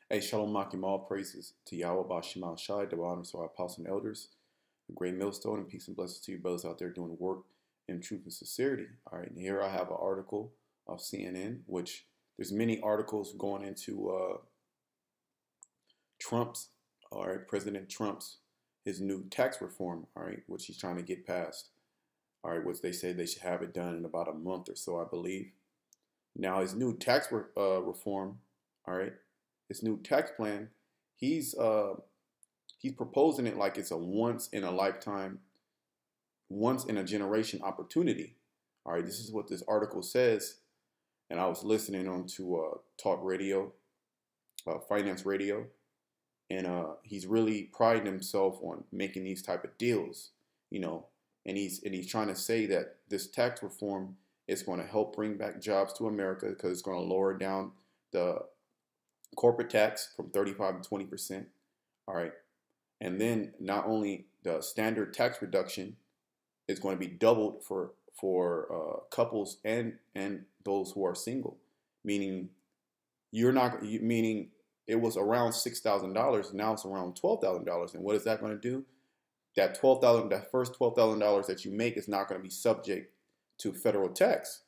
Hey, Shalom Makim, all praises to Yahweh Bashimal Shai, the honor to our apostles and elders, a great millstone, and peace and blessings to you brothers out there doing work in truth and sincerity. All right, and here I have an article of CNN, which there's many articles going into Trump's, all right, President Trump's, his new tax reform, all right, which he's trying to get passed, all right, which they say they should have it done in about a month or so, I believe. Now, his new tax reform, all right, his new tax plan, he's proposing it like it's a once in a lifetime, once in a generation opportunity. All right, this is what this article says, and I was listening on to talk radio, finance radio, and he's really priding himself on making these type of deals, you know, and he's trying to say that this tax reform is going to help bring back jobs to America because it's going to lower down the corporate tax from 35 to 20%. All right. And then not only the standard tax reduction is going to be doubled for couples and those who are single, meaning meaning it was around $6,000, now it's around $12,000. And what is that going to do? That first $12,000 that you make is not going to be subject to federal taxes.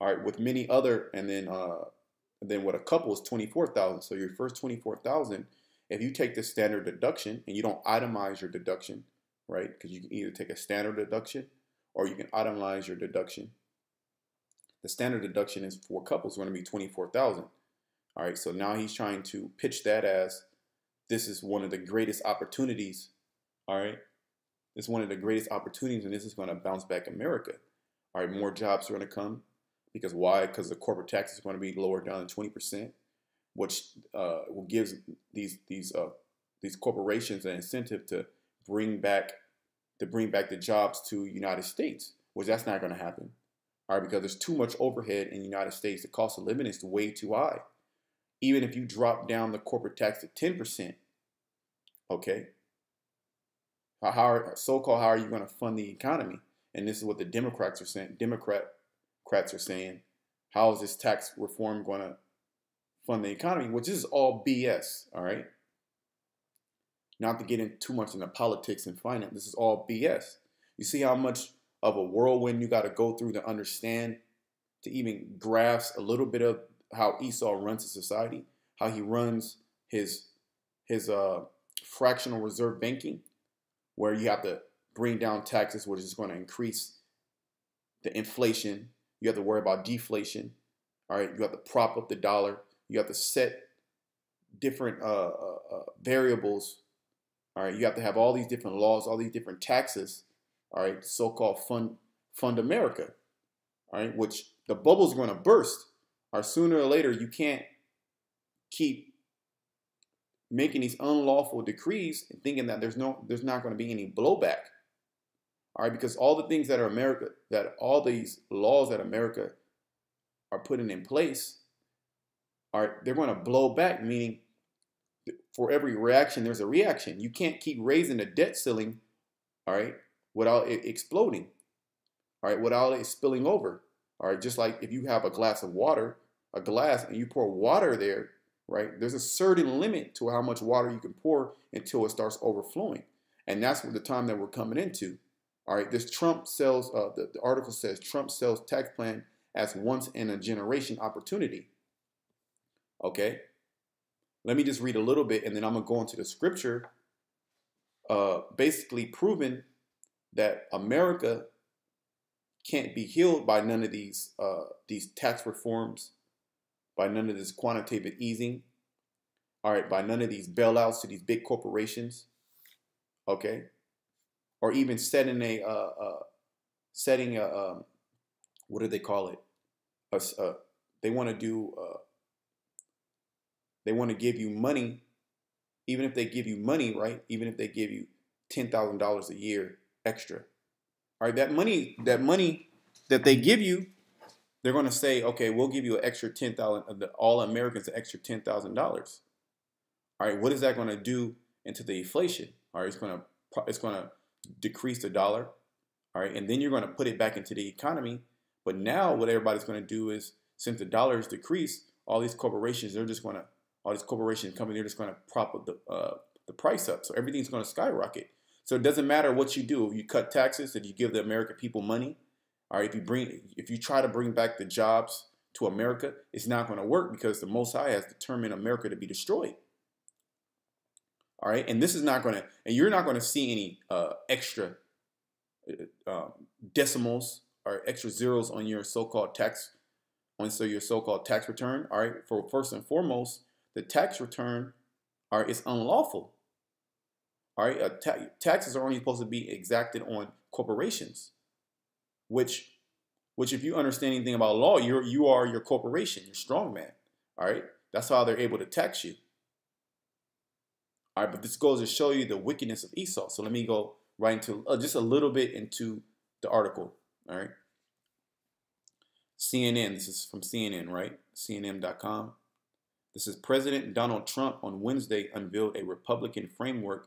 All right, with many other, and then with a couple is 24,000. So your first 24,000, if you take the standard deduction and you don't itemize your deduction, right? Because you can either take a standard deduction or you can itemize your deduction. The standard deduction is for couples going to be 24,000. All right, so now he's trying to pitch that as this is one of the greatest opportunities. All right, it's one of the greatest opportunities, and this is going to bounce back America. All right, more jobs are going to come. Because why? Because the corporate tax is going to be lowered down to 20%, which will give these corporations an incentive to bring back the jobs to the United States, which that's not going to happen. All right, because there's too much overhead in the United States. The cost of living is way too high. Even if you drop down the corporate tax to 10%, okay, how are you going to fund the economy? And this is what the Democrats are saying. Democrats are saying, how is this tax reform going to fund the economy? Which is all BS, all right? Not to get in too much into politics and finance. This is all BS. You see how much of a whirlwind you got to go through to understand, to even grasp a little bit of how Esau runs his society, how he runs his fractional reserve banking, where you have to bring down taxes, which is going to increase the inflation. You have to worry about deflation. All right, you have to prop up the dollar. You have to set different variables. All right, you have to have all these different laws, all these different taxes. All right, so-called fund America. All right, which the bubble's going to burst. Or sooner or later, you can't keep making these unlawful decrees and thinking that there's not going to be any blowback. All right, because all the things that are America, that all these laws that America are putting in place, they're going to blow back, meaning for every reaction, there's a reaction. You can't keep raising the debt ceiling, all right, without it exploding, all right, without it spilling over. All right, just like if you have a glass of water, and you pour water there, right, there's a certain limit to how much water you can pour until it starts overflowing. And that's what the time that we're coming into. All right, this Trump sells, the article says Trump sells tax plan as once in a generation opportunity. Okay, let me just read a little bit and then I'm going to go into the scripture, basically proving that America can't be healed by none of these tax reforms, by none of this quantitative easing, all right, by none of these bailouts to these big corporations, okay, or even setting what do they call it? They want to give you money, even if they give you money, right? Even if they give you $10,000 a year extra, all right, that money that they give you, they're going to say, okay, we'll give you an extra $10,000. All Americans an extra $10,000. All right, what is that going to do into the inflation? All right, it's going to decrease the dollar. All right, and then you're going to put it back into the economy. But now what everybody's going to do is, since the dollar is decreased, all these corporations, they're just going to all these corporations coming, they're just going to prop up the price up. So everything's going to skyrocket. So it doesn't matter what you do. If you cut taxes, if you give the American people money, all right, if you try to bring back the jobs to America, it's not going to work because the Most High has determined America to be destroyed. All right, and this is not going to, and you're not going to see any extra decimals or extra zeros on your so-called tax, your so-called tax return. All right, for first and foremost, the tax return, all right, is unlawful. All right, taxes are only supposed to be exacted on corporations, which if you understand anything about law, you are your corporation, your strongman. All right, that's how they're able to tax you. All right, but this goes to show you the wickedness of Esau. So let me go right into just a little bit into the article. All right, CNN. This is from CNN, right? CNN.com. This is President Donald Trump on Wednesday unveiled a Republican framework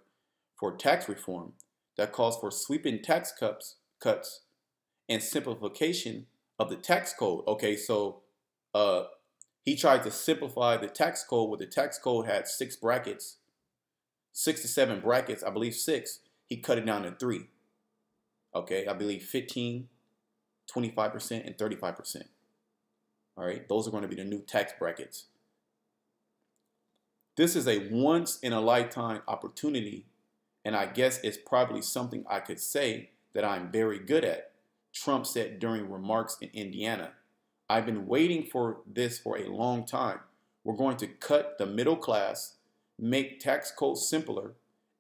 for tax reform that calls for sweeping tax cuts and simplification of the tax code. Okay, so he tried to simplify the tax code where the tax code had 6 to 7 brackets, I believe 6. He cut it down to 3. Okay, I believe 15, 25%, and 35%. All right, those are going to be the new tax brackets. This is a once-in-a-lifetime opportunity, and I guess it's probably something I could say that I'm very good at, Trump said during remarks in Indiana. I've been waiting for this for a long time. We're going to cut the middle class, make tax codes simpler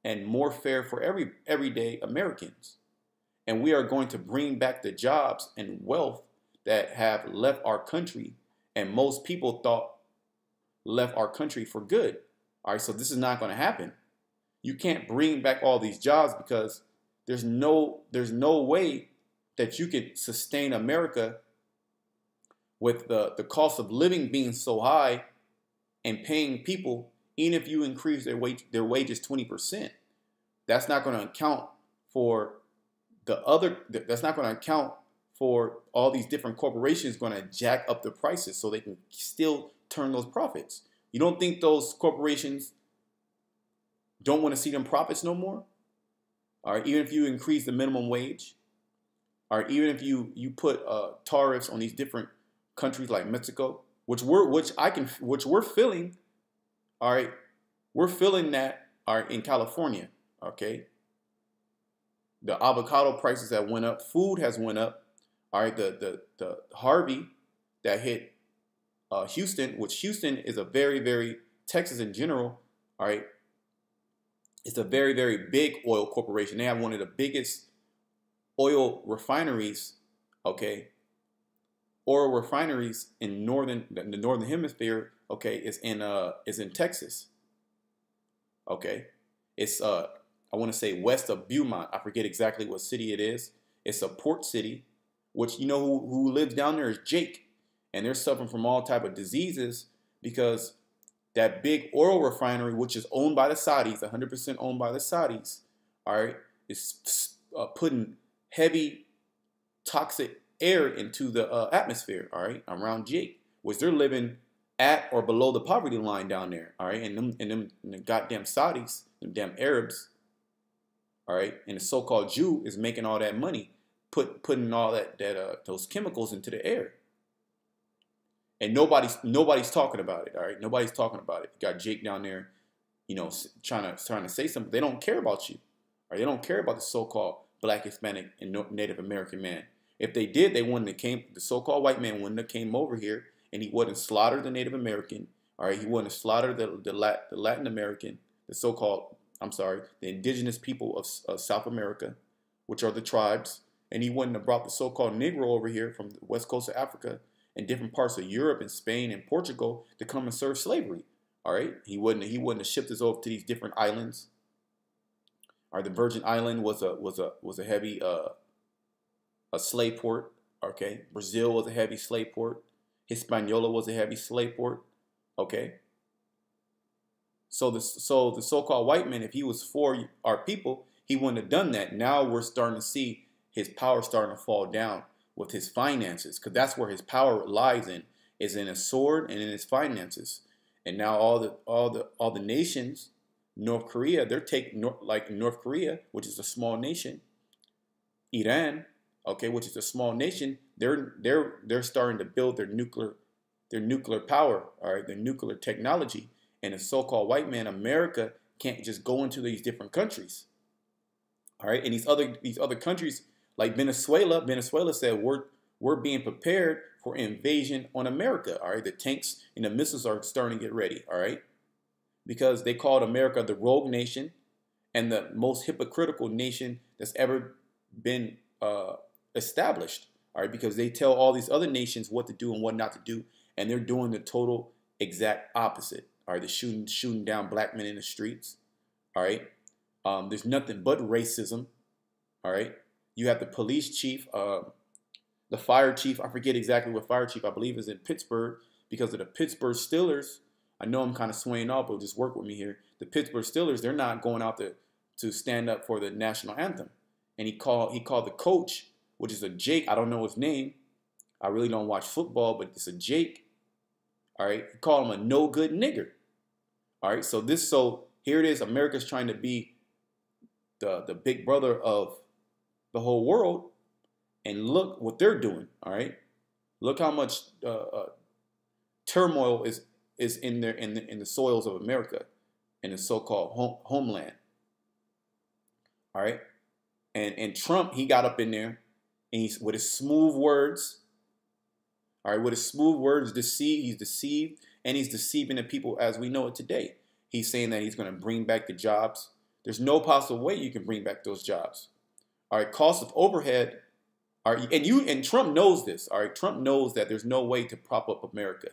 and more fair for everyday Americans. And we are going to bring back the jobs and wealth that have left our country, and most people thought left our country for good. All right, so this is not going to happen. You can't bring back all these jobs because there's no way that you could sustain America with the cost of living being so high and paying people, even if you increase their wages 20%. That's not going to account for that's not going to account for all these different corporations going to jack up the prices so they can still turn those profits. You don't think those corporations don't want to see them profits no more? All right, even if you increase the minimum wage, all right, even if you put tariffs on these different countries like Mexico, which we're feeling, all right, we're feeling that, all right, in California, okay. The avocado prices have went up, food has went up, all right. The Harvey that hit Houston, which Houston is a very, very, Texas in general, all right, it's a very, very big oil corporation. They have one of the biggest oil refineries, okay, oil refineries in the northern hemisphere, okay, is in Texas, okay. It's I want to say west of Beaumont. I forget exactly what city it is. It's a port city, which you know who lives down there is Jake, and they're suffering from all type of diseases because that big oil refinery, which is owned by the Saudis, 100% owned by the Saudis, all right, is putting heavy toxic air into the atmosphere, all right, around Jake, which they're living at or below the poverty line down there, all right, and the goddamn Saudis, them damn Arabs, all right, and the so-called Jew is making all that money, putting all those chemicals into the air, and nobody's talking about it, all right, nobody's talking about it. You got Jake down there, you know, trying to say something. They don't care about you, all right, they don't care about the so-called Black, Hispanic, and Native American man. If they did, the so-called white man wouldn't have came over here, and he wouldn't slaughter the Native American, all right, he wouldn't have slaughtered the Latin American, the indigenous people of South America, which are the tribes, and he wouldn't have brought the so-called Negro over here from the west coast of Africa and different parts of Europe and Spain and Portugal to come and serve slavery. All right, he wouldn't have shipped us over to these different islands. All right, the Virgin Island was a heavy a slave port. Okay, Brazil was a heavy slave port. Hispaniola was a heavy slave port. Okay. So the so-called white man, if he was for our people, he wouldn't have done that. Now we're starting to see his power starting to fall down with his finances, because that's where his power lies is in his sword and in his finances. And now all the nations, North Korea, they're taking like North Korea, which is a small nation, Iran, okay, which is a small nation, they're starting to build their nuclear power, all right, their nuclear technology. And the so-called white man, America, can't just go into these different countries. All right, and these other countries like Venezuela said we're being prepared for invasion on America. All right, the tanks and the missiles are starting to get ready. All right, because they called America the rogue nation and the most hypocritical nation that's ever been established. All right, because they tell all these other nations what to do and what not to do, and they're doing the total exact opposite. All right, they're shooting down black men in the streets. All right. There's nothing but racism. All right. You have the police chief, the fire chief. I forget exactly what fire chief I believe is in Pittsburgh because of the Pittsburgh Steelers. I know I'm kind of swaying off, but just work with me here. The Pittsburgh Steelers, they're not going out to stand up for the national anthem. And he called the coach, which is a Jake. I don't know his name. I really don't watch football, but it's a Jake. All right. He called him a no good nigger. All right. So here it is. America's trying to be the big brother of the whole world, and look what they're doing. All right, look how much turmoil is in the soils of America, in the so-called homeland. All right, and Trump, he got up in there, and he's with his smooth words. All right, with his smooth words, he's deceived, and he's deceiving the people as we know it today. He's saying that he's going to bring back the jobs. There's no possible way you can bring back those jobs. All right, cost of overhead. All right, and Trump knows this. All right, Trump knows that there's no way to prop up America.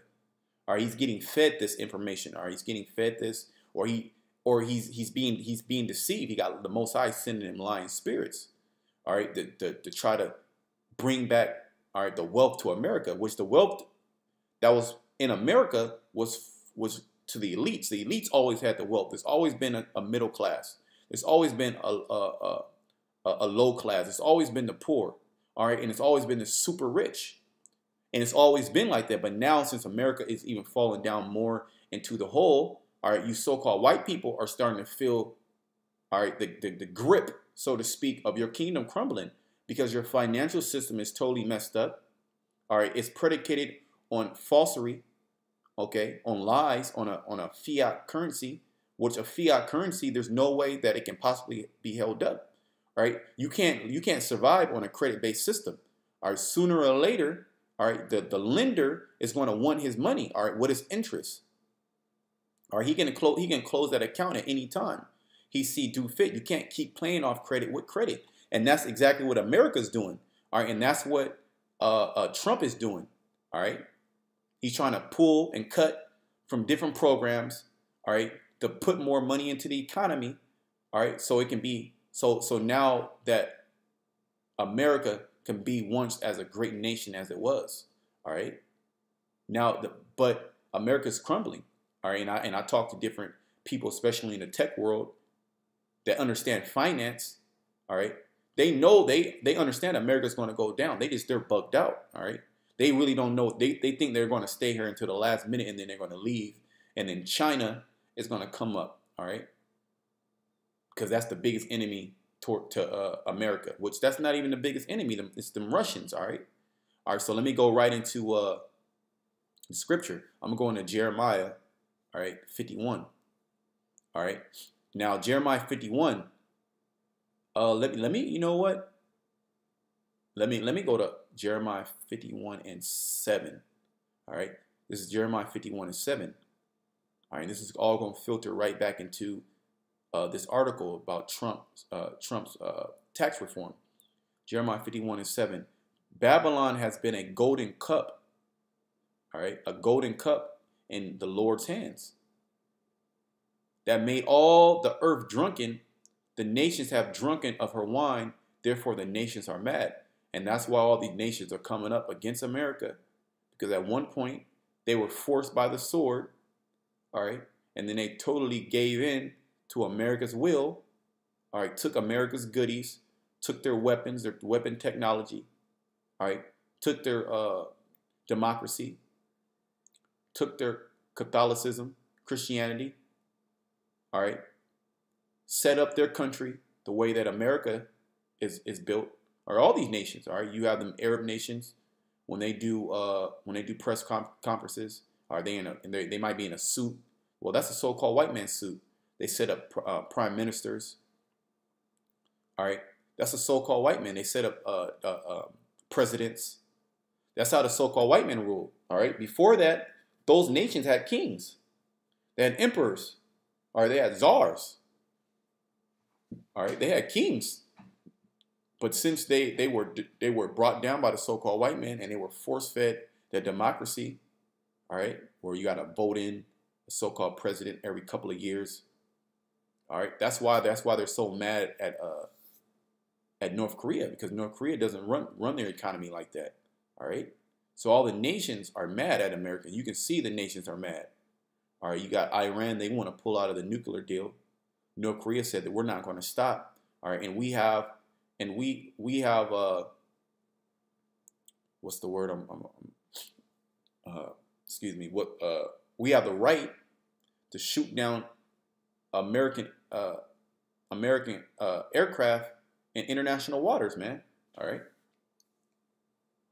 All right, he's getting fed this information. All right, he's getting fed this, or he's being deceived. He got the Most High sending him lying spirits. All right, to try to bring back the wealth to America, which the wealth that was in America was to the elites. The elites always had the wealth. There's always been a middle class. There's always been a low class. It's always been the poor, all right? And it's always been the super rich. And it's always been like that. But now, since America is even falling down more into the hole, all right, you so-called white people are starting to feel, all right, the grip, so to speak, of your kingdom crumbling because your financial system is totally messed up, all right? It's predicated on falsery, okay, on lies, on a fiat currency, which a fiat currency, there's no way that it can possibly be held up. Right? You can't survive on a credit-based system. All right, sooner or later, all right, the lender is going to want his money. All right, what is interest? All right, he can close that account at any time he do fit. You can't keep playing off credit with credit, and that's exactly what America's doing. All right, and that's what Trump is doing. All right, he's trying to pull and cut from different programs. All right, to put more money into the economy. All right, so it can be. So now that America can be once as a great nation as it was, all right. Now, but America's crumbling, all right. And I talk to different people, especially in the tech world, that understand finance, all right. They know they understand America's going to go down. They're bugged out, all right. They really don't know. They think they're going to stay here until the last minute, and then they're going to leave, and then China is going to come up, all right. Because that's the biggest enemy to America, which that's not even the biggest enemy. It's them Russians, all right? All right, so let me go right into the scripture. I'm going to go into Jeremiah, all right, 51. All right. Now, Jeremiah 51, let me, you know what? Let me go to Jeremiah 51 and 7. All right. This is Jeremiah 51 and 7. All right, this is all going to filter right back into this article about Trump's tax reform. Jeremiah 51 and 7. Babylon has been a golden cup, all right, a golden cup in the Lord's hands that made all the earth drunken. The nations have drunken of her wine, therefore the nations are mad. And that's why all these nations are coming up against America, because at one point they were forced by the sword, all right, and then they totally gave in to America's will, all right, took America's goodies, took their weapons, their weapon technology, all right, took their democracy, took their Catholicism, Christianity, all right, set up their country the way that America is built, or all these nations, all right. You have them Arab nations when they do press conferences, are they in a, and they might be in a suit. Well, that's a so-called white man suit. They set up prime ministers, all right. That's a so-called white man. They set up presidents. That's how the so-called white men ruled, all right. Before that, those nations had kings, they had emperors, or they had czars, all right. They had kings. But since they were brought down by the so-called white man and they were force-fed their democracy, all right, where you got to vote in a so-called president every couple of years, all right. That's why they're so mad at North Korea, because North Korea doesn't run their economy like that, all right. So all the nations are mad at America. You can see the nations are mad, all right. You got Iran; they want to pull out of the nuclear deal. North Korea said that we're not going to stop, all right, and we have. And we have what's the word? Excuse me. We have the right to shoot down American aircraft in international waters, man. All right.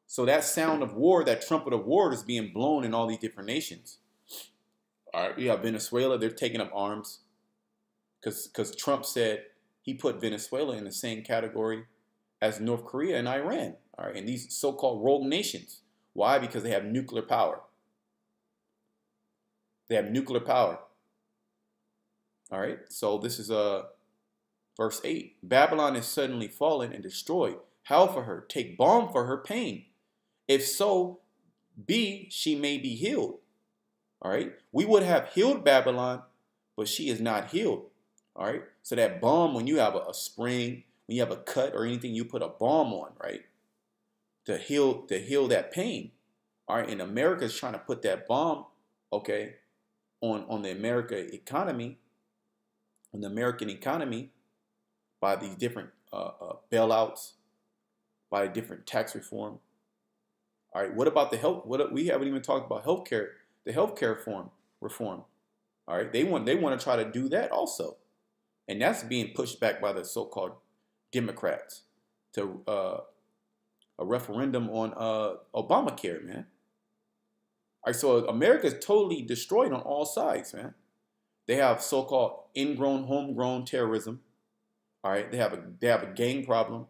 So that sound of war, that trumpet of war, is being blown in all these different nations. All right. We have Venezuela; they're taking up arms because Trump said. He put Venezuela in the same category as North Korea and Iran, all right, and these so-called rogue nations. Why? Because they have nuclear power. They have nuclear power. All right, so this is verse 8. Babylon is suddenly fallen and destroyed. Howl for her, take balm for her pain. If so be she may be healed. All right, we would have healed Babylon, but she is not healed. All right. So that balm, when you have a sprain, when you have a cut or anything, you put a balm on, right? To heal that pain. All right. And America is trying to put that balm, okay, on the American economy, by these different bailouts, by different tax reform. All right. What about the health? We haven't even talked about healthcare, the healthcare reform. All right. They want to try to do that also. And that's being pushed back by the so-called Democrats to a referendum on Obamacare, man. All right, so America is totally destroyed on all sides, man. They have so-called ingrown, homegrown terrorism. All right, they have a gang problem.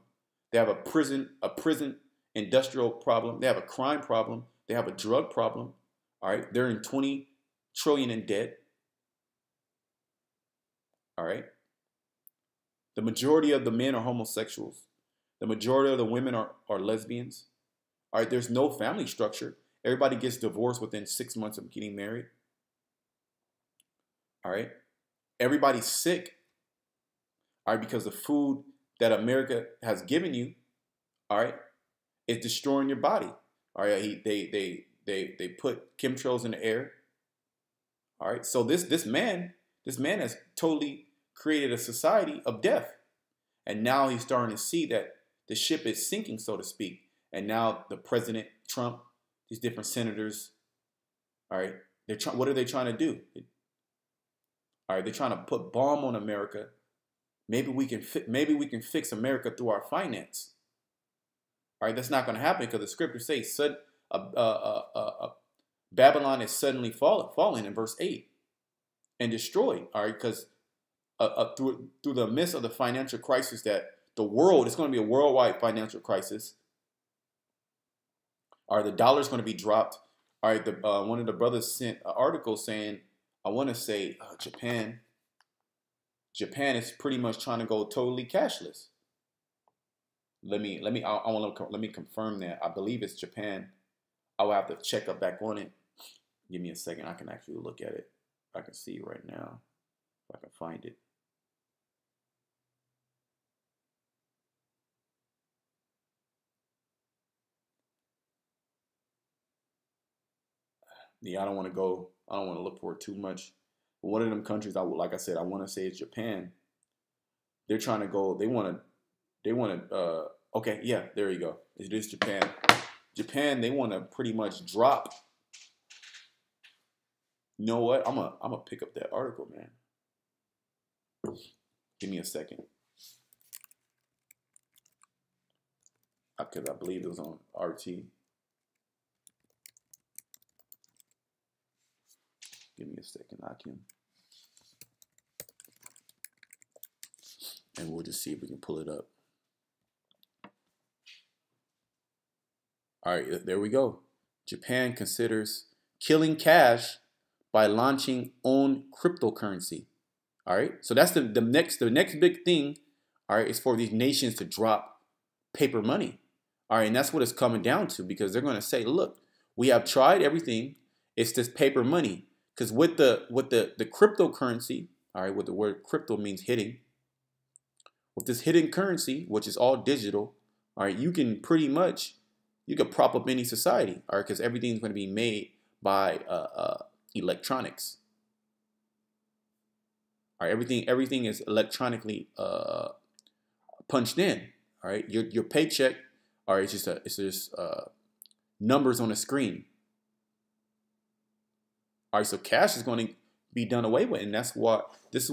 They have a prison industrial problem. They have a crime problem. They have a drug problem. All right, they're in $20 trillion in debt. All right. The majority of the men are homosexuals. The majority of the women are lesbians. All right, there's no family structure. Everybody gets divorced within 6 months of getting married. All right. Everybody's sick. All right, because the food that America has given you, all right, is destroying your body. All right, they put chemtrails in the air. All right, so this man has totally created a society of death. And now he's starting to see that the ship is sinking, so to speak. And now the President Trump, these different senators, all right, what are they trying to do? All right, they're trying to put bomb on America. Maybe we can fix America through our finance. All right, that's not going to happen because the scripture says Babylon is suddenly falling in verse 8 and destroyed. All right, because through the midst of the financial crisis that the world, it's going to be a worldwide financial crisis. All right, the dollar is going to be dropped. All right, one of the brothers sent an article saying, I want to say Japan is pretty much trying to go totally cashless. Let me confirm that. I believe it's Japan. I will have to check up back on it. Give me a second. I can actually look at it. I can see right now if I can find it. Yeah, I don't want to look for it too much. But one of them countries, like I said, I want to say is Japan. They're trying to go. They want to. Okay, yeah, there you go. It is Japan. Japan, they want to pretty much drop You know what? I'm gonna pick up that article, man. Give me a second, because I believe it was on RT. Give me a second, I can, and we'll just see if we can pull it up. All right, there we go. Japan considers killing cash by launching own cryptocurrency. All right, so that's the next big thing. All right, is for these nations to drop paper money. All right, and that's what it's coming down to, because they're going to say, look, we have tried everything. It's this paper money. Because with the cryptocurrency, all right, what the word crypto means, hidden. With this hidden currency, which is all digital, all right, you can prop up any society, all right, because everything's going to be made by electronics. All right, everything is electronically punched in. All right, your paycheck, all right, it's just numbers on a screen. All right, so cash is going to be done away with, and that's what this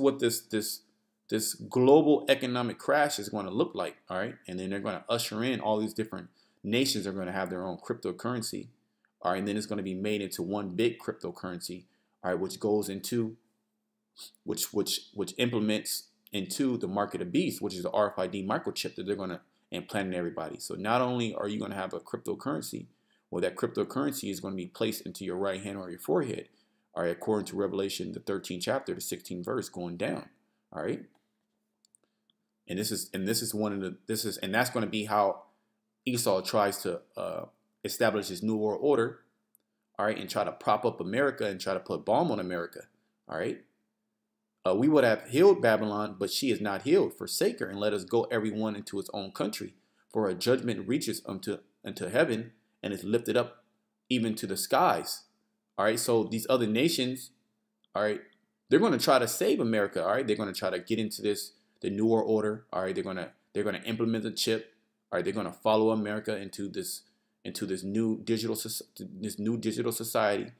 global economic crash is going to look like. All right, and then they're going to usher in all these different nations are going to have their own cryptocurrency. All right, and then it's going to be made into one big cryptocurrency. All right, which goes into which implements into the market of beast, which is the RFID microchip that they're going to implant in everybody. So not only are you going to have a cryptocurrency, well, that cryptocurrency is going to be placed into your right hand or your forehead. All right, according to Revelation, the 13th chapter, the 16th verse, going down. All right, and that's going to be how Esau tries to establish his new world order. All right, and try to prop up America and try to put bomb on America. All right, we would have healed Babylon, but she is not healed. Forsake her and let us go everyone into his own country. For her judgment reaches unto heaven and is lifted up even to the skies. All right, so these other nations, all right, they're going to try to save America. All right, they're going to try to get into the New World Order. All right, they're going to implement the chip. All right, they're going to follow America into this new digital society,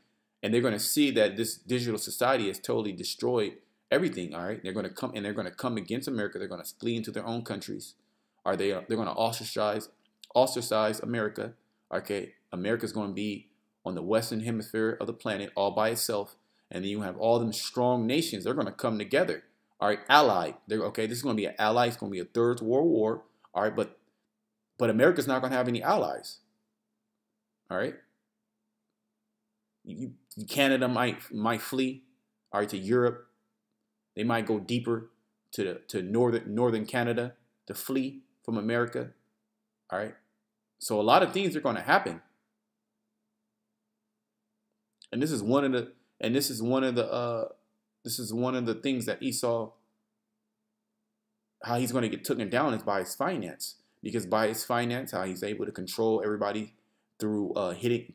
and they're going to see that this digital society has totally destroyed everything. All right, they're going to come against America. They're going to flee into their own countries. Are they? They're going to ostracize America. Okay, America's going to be on the western hemisphere of the planet all by itself, and then you have all them strong nations. They're going to come together. All right, allied. This is going to be an ally. It's going to be a third world war. All right, but America's not going to have any allies. All right, Canada might flee. All right, to Europe. They might go deeper to northern Canada to flee from America. All right, so a lot of things are going to happen. And this is one of the things that Esau, how he's going to get taken down is by his finance, because by his finance, how he's able to control everybody through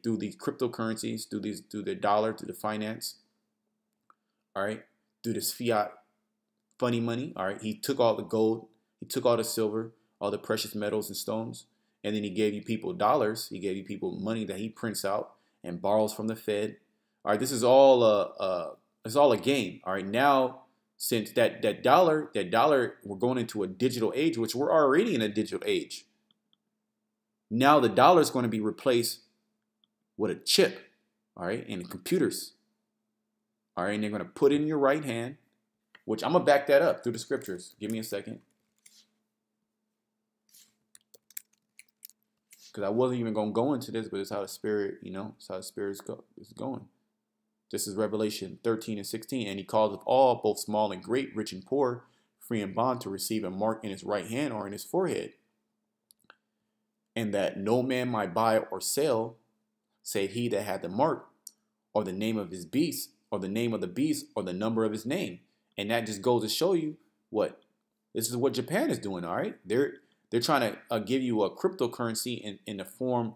through these cryptocurrencies, through the dollar, through the finance. All right, through this fiat funny money. All right, he took all the gold, he took all the silver, all the precious metals and stones, and then he gave you people dollars. He gave you people money that he prints out and borrows from the Fed. All right, this is all it's all a game. All right, now since that dollar, we're going into a digital age, which we're already in a digital age. Now the dollar is going to be replaced with a chip, all right, and computers. All right, and they're going to put it in your right hand, which I'm going to back that up through the scriptures. Give me a second. Because I wasn't even going to go into this, but it's how the Spirit, it's how the Spirit is going. This is Revelation 13 and 16. And he calls of all, both small and great, rich and poor, free and bond, to receive a mark in his right hand or in his forehead. And that no man might buy or sell, save he that had the mark, or the name of his beast, or the name of the beast, or the number of his name. And that just goes to show you this is what Japan is doing. All right, they're trying to give you a cryptocurrency in the form.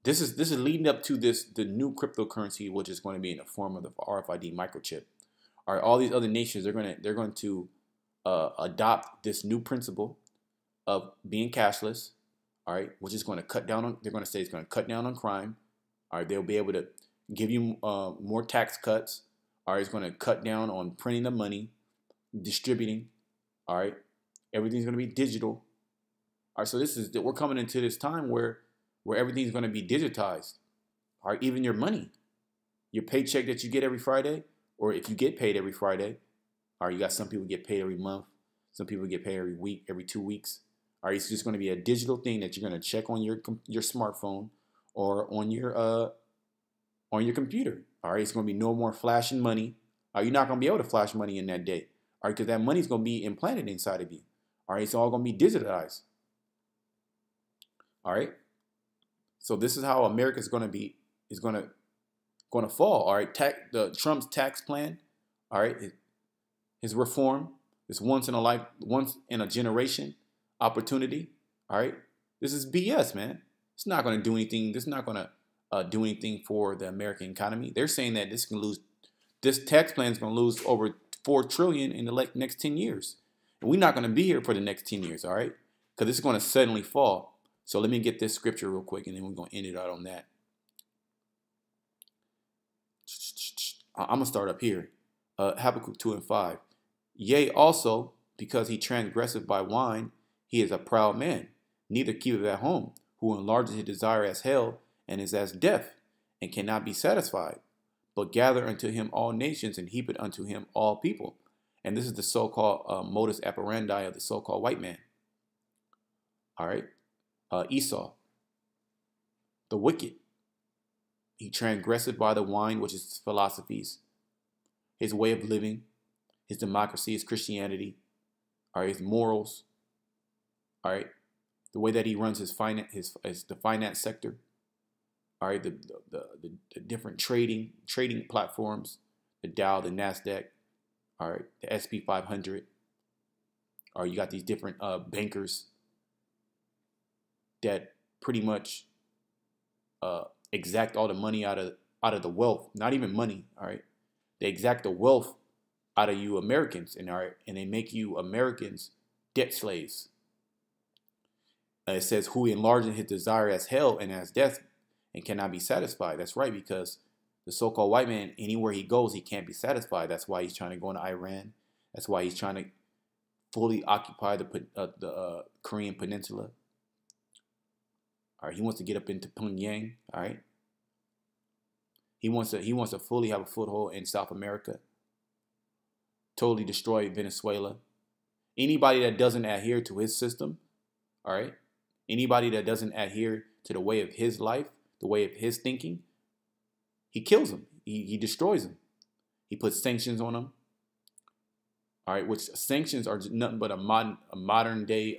This is leading up to the new cryptocurrency, which is going to be in the form of the RFID microchip. All right, all these other nations they're going to adopt this new principle of being cashless. All right, which is going to cut down on. They're going to say it's going to cut down on crime. All right, they'll be able to give you more tax cuts. All right, it's going to cut down on printing the money, distributing. All right, everything's going to be digital. All right, so we're coming into this time where everything's going to be digitized. All right, even your money, your paycheck that you get every Friday, or if you get paid every Friday. All right, you got some people get paid every month, some people get paid every week, every 2 weeks. All right, it's just going to be a digital thing that you're going to check on your smartphone or on your computer. All right, it's going to be no more flashing money. You're not going to be able to flash money in that day. All right, because that money is going to be implanted inside of you. All right, it's all going to be digitalized. All right, so this is how America is going to fall. All right, the Trump's tax plan. All right, his reform, this once in a generation opportunity. All right, this is BS, man. It's not going to do anything. This is not going to do anything for the American economy. They're saying that this tax plan is going to lose over $4 trillion in the next 10 years. And we're not going to be here for the next 10 years, all right? Because this is going to suddenly fall. So let me get this scripture real quick, and then we're going to end it out on that. I'm going to start up here. Habakkuk 2:5. Yea, also, because he transgresseth by wine, he is a proud man, neither keepeth at home, who enlarges his desire as hell, and is as death, and cannot be satisfied, but gather unto him all nations, and heap it unto him all people. And this is the so-called modus operandi of the so-called white man. All right. Esau, the wicked. He transgresseth by the wine, which is his philosophies, his way of living, his democracy, his Christianity, all right, his morals, all right, the way that he runs his the finance sector, all right, the different trading platforms, the Dow, the Nasdaq, all right, the SP 500, or you got these different bankers that pretty much exact all the money out of the wealth, not even money, all right, they exact the wealth out of you Americans, and they make you Americans debt slaves. It says, who enlarges his desire as hell and as death, and cannot be satisfied. That's right, because the so-called white man, anywhere he goes, he can't be satisfied. That's why he's trying to go into Iran. That's why he's trying to fully occupy the Korean Peninsula. All right, he wants to get up into Pyongyang. All right, he wants to fully have a foothold in South America. Totally destroy Venezuela. Anybody that doesn't adhere to his system, all right, anybody that doesn't adhere to the way of his life, the way of his thinking, he kills them. He destroys them. He puts sanctions on them. All right, which sanctions are nothing but a modern day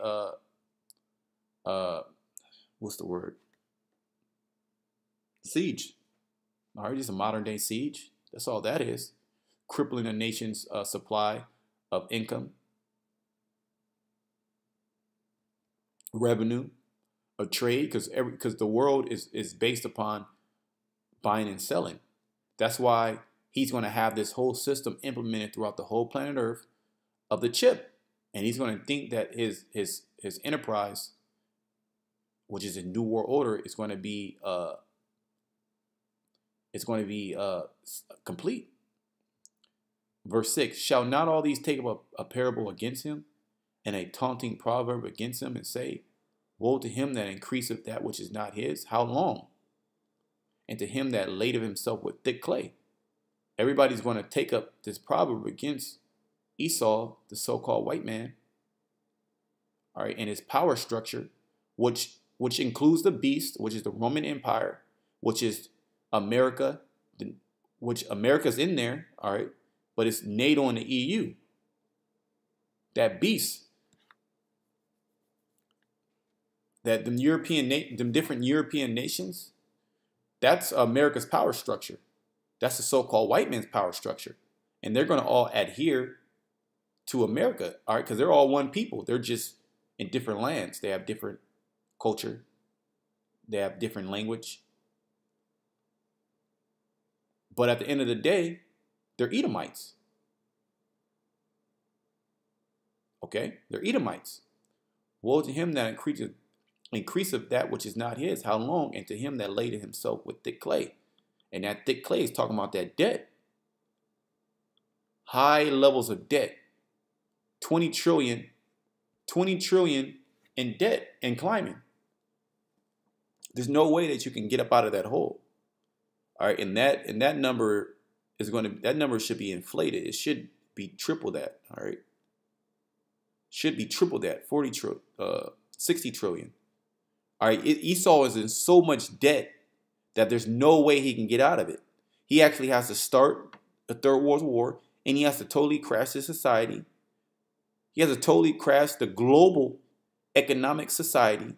what's the word? Siege. All right, just a modern day siege. That's all that is. Crippling a nation's supply of income, revenue, of trade, because the world is based upon buying and selling. That's why he's going to have this whole system implemented throughout the whole planet Earth of the chip, and he's going to think that his enterprise, which is a new world order, is going to be complete. Verse 6, shall not all these take up a parable against him, and a taunting proverb against him, and say, woe to him that increaseth that which is not his, how long? And to him that ladeth himself with thick clay. Everybody's going to take up this proverb against Esau, the so-called white man, all right, and his power structure, which includes the beast, which is the Roman Empire, which is America, which America's in there, all right, but it's NATO and the EU. That beast, that them different European nations, that's America's power structure. That's the so-called white man's power structure, and they're going to all adhere to America, all right, because they're all one people. They're just in different lands. They have different culture. They have different language. But at the end of the day, they're Edomites. Okay? They're Edomites. Woe to him that increaseth that which is not his, how long? And to him that ladeth himself with thick clay. And that thick clay is talking about that debt. High levels of debt. 20 trillion in debt and climbing. There's no way that you can get up out of that hole. All right, and that number should be inflated. It should be triple that. All right, should be triple that. 60 trillion. All right, Esau is in so much debt that there's no way he can get out of it. He actually has to start a third world war, and he has to totally crash his society. He has to totally crash the global economic society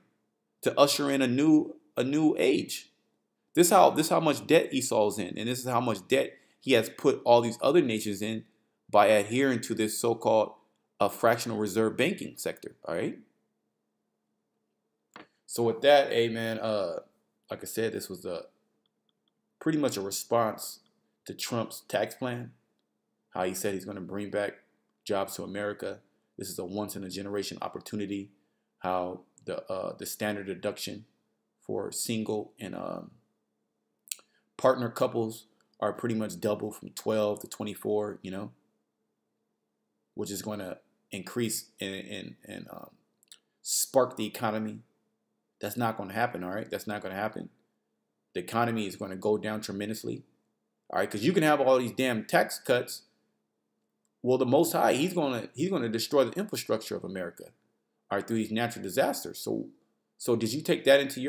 to usher in a new age. This is how much debt Esau's in, and this is how much debt he has put all these other nations in by adhering to this so-called fractional reserve banking sector. All right. So with that, hey man, like I said, this was pretty much a response to Trump's tax plan. How he said he's going to bring back jobs to America. This is a once-in-a-generation opportunity. How the standard deduction for single and partner couples are pretty much double from 12 to 24, you know, which is going to increase and spark the economy. That's not going to happen, all right? That's not going to happen. The economy is going to go down tremendously, all right? Because you can have all these damn tax cuts. Well, the Most High, he's going to destroy the infrastructure of America, all right, through these natural disasters. So did you take that into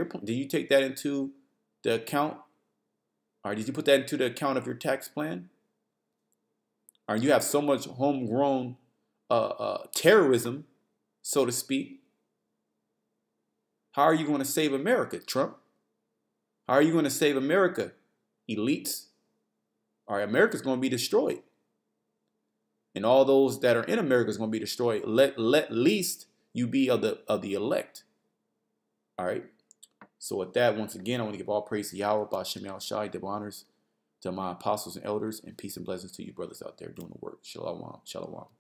the account? All right, did you put that into the account of your tax plan? All right, you have so much homegrown terrorism, so to speak. How are you going to save America, Trump? How are you going to save America, elites? All right, America's going to be destroyed. And all those that are in America is going to be destroyed. Let least you be of the elect. All right. So with that, once again, I want to give all praise to Yahweh, Ba'ashem Yahushai, double honors to my apostles and elders, and peace and blessings to you brothers out there doing the work. Shalom. Shalom.